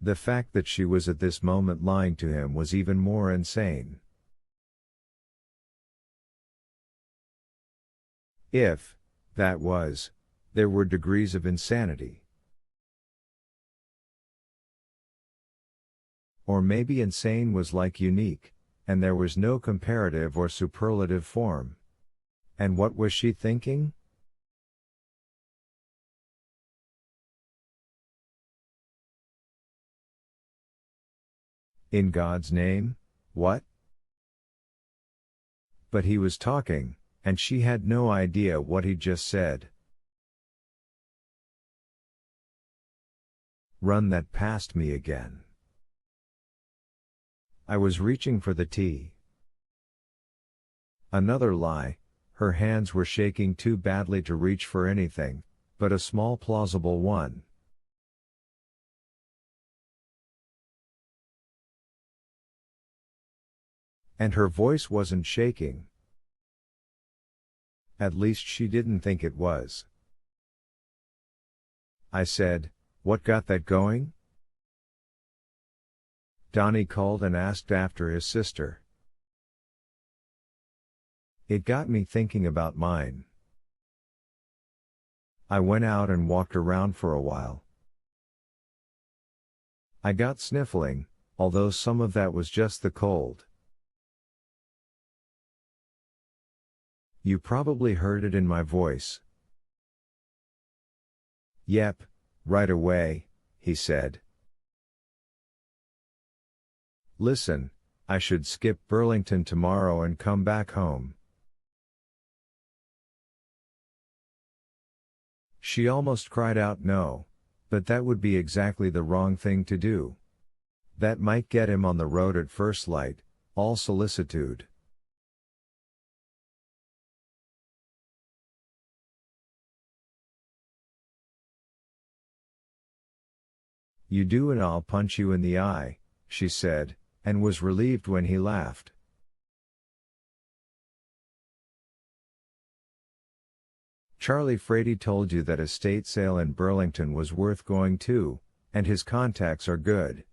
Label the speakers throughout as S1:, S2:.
S1: The fact that she was at this moment lying to him was even more insane. If, that was, there were degrees of insanity. Or maybe insane was like unique, and there was no comparative or superlative form. And what was she thinking? In God's name, what? But he was talking, and she had no idea what he just said. Run that past me again. I was reaching for the tea. Another lie, her hands were shaking too badly to reach for anything, but a small plausible one. And her voice wasn't shaking. At least she didn't think it was. I said, "What got that going?" Donnie called and asked after his sister. It got me thinking about mine. I went out and walked around for a while. I got sniffling, although some of that was just the cold. You probably heard it in my voice. Yep, right away, he said. Listen, I should skip Burlington tomorrow and come back home. She almost cried out no, but that would be exactly the wrong thing to do. That might get him on the road at first light, all solicitude. You do and I'll punch you in the eye, she said, and was relieved when he laughed. Charlie Frady told you that estate sale in Burlington was worth going to, and his contacts are good.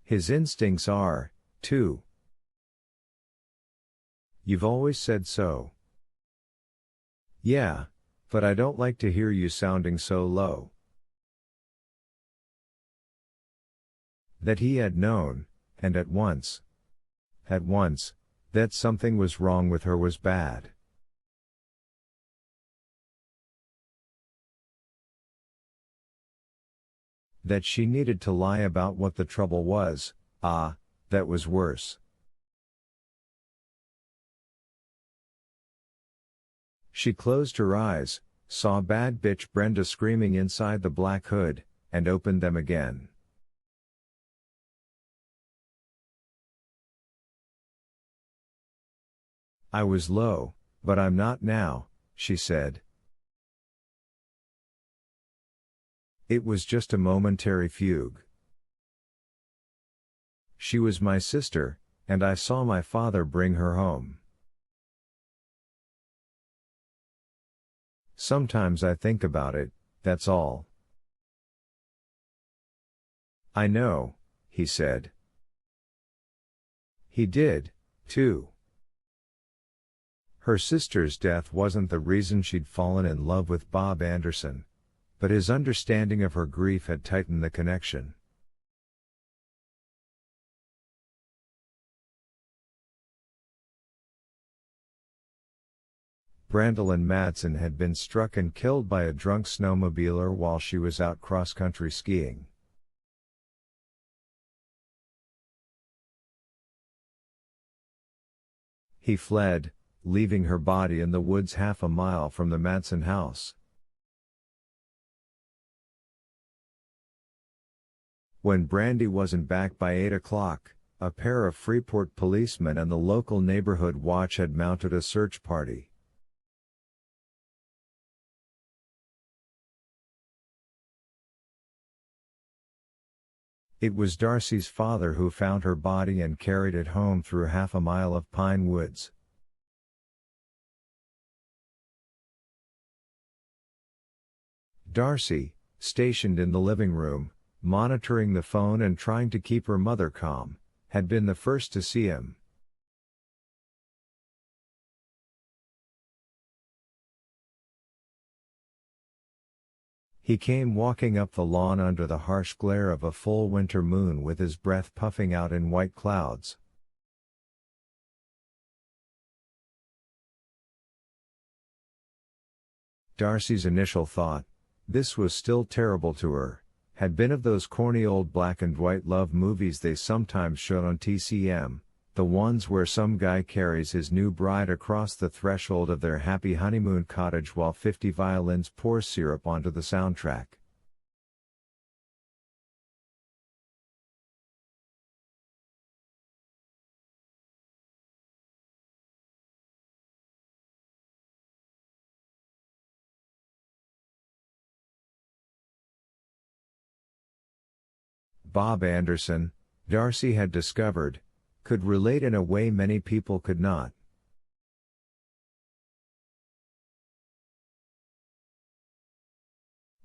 S1: His instincts are, too. You've always said so. Yeah, but I don't like to hear you sounding so low. That he had known, and at once, that something was wrong with her was bad. That she needed to lie about what the trouble was, that was worse. She closed her eyes, saw bad bitch Brenda screaming inside the black hood, and opened them again. I was low, but I'm not now, she said. It was just a momentary fugue. She was my sister, and I saw my father bring her home. Sometimes I think about it, that's all. I know, he said. He did, too. Her sister's death wasn't the reason she'd fallen in love with Bob Anderson, but his understanding of her grief had tightened the connection. Brandolyn Madsen had been struck and killed by a drunk snowmobiler while she was out cross-country skiing. He fled, leaving her body in the woods half a mile from the Madsen house. When Brandy wasn't back by 8 o'clock, a pair of Freeport policemen and the local neighborhood watch had mounted a search party. It was Darcy's father who found her body and carried it home through half a mile of pine woods. Darcy, stationed in the living room, monitoring the phone and trying to keep her mother calm, had been the first to see him. He came walking up the lawn under the harsh glare of a full winter moon with his breath puffing out in white clouds. Darcy's initial thought, this was still terrible to her, had been of those corny old black and white love movies they sometimes showed on TCM, the ones where some guy carries his new bride across the threshold of their happy honeymoon cottage while 50 violins pour syrup onto the soundtrack. Bob Anderson, Darcy had discovered, could relate in a way many people could not.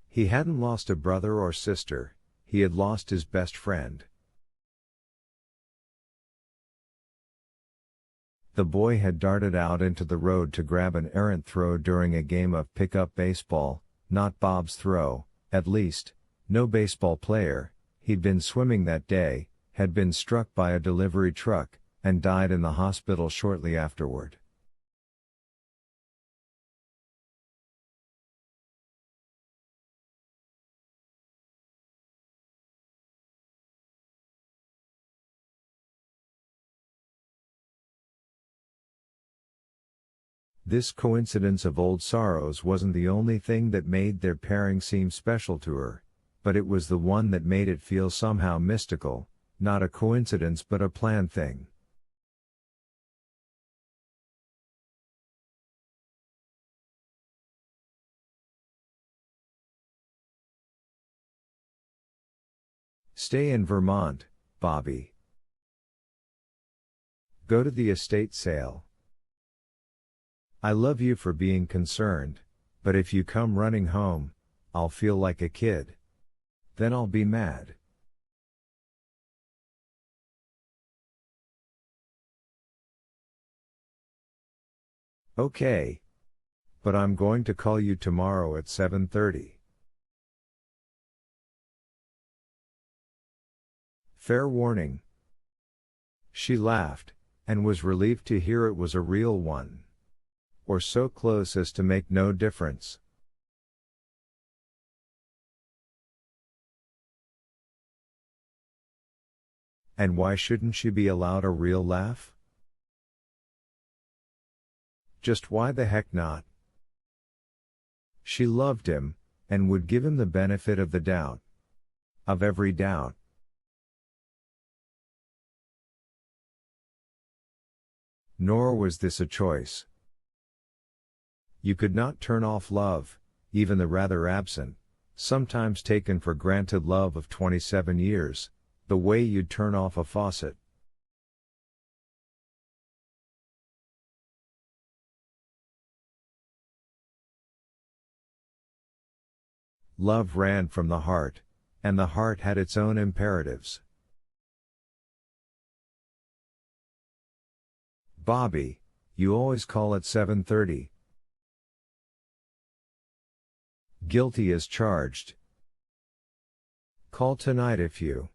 S1: He hadn't lost a brother or sister, he had lost his best friend. The boy had darted out into the road to grab an errant throw during a game of pickup baseball, not Bob's throw, at least, no baseball player. He'd been swimming that day, had been struck by a delivery truck, and died in the hospital shortly afterward. This coincidence of old sorrows wasn't the only thing that made their pairing seem special to her, but it was the one that made it feel somehow mystical, not a coincidence but a planned thing. Stay in Vermont, Bobby. Go to the estate sale. I love you for being concerned, but if you come running home, I'll feel like a kid. Then I'll be mad. Okay. But I'm going to call you tomorrow at 7:30. Fair warning. She laughed, and was relieved to hear it was a real one. Or so close as to make no difference. And why shouldn't she be allowed a real laugh? Just why the heck not? She loved him, and would give him the benefit of the doubt. Of every doubt. Nor was this a choice. You could not turn off love, even the rather absent, sometimes taken for granted love of 27 years, the way you'd turn off a faucet. Love ran from the heart, and the heart had its own imperatives. Bobby, you always call at 7:30. Guilty as charged. Call tonight if you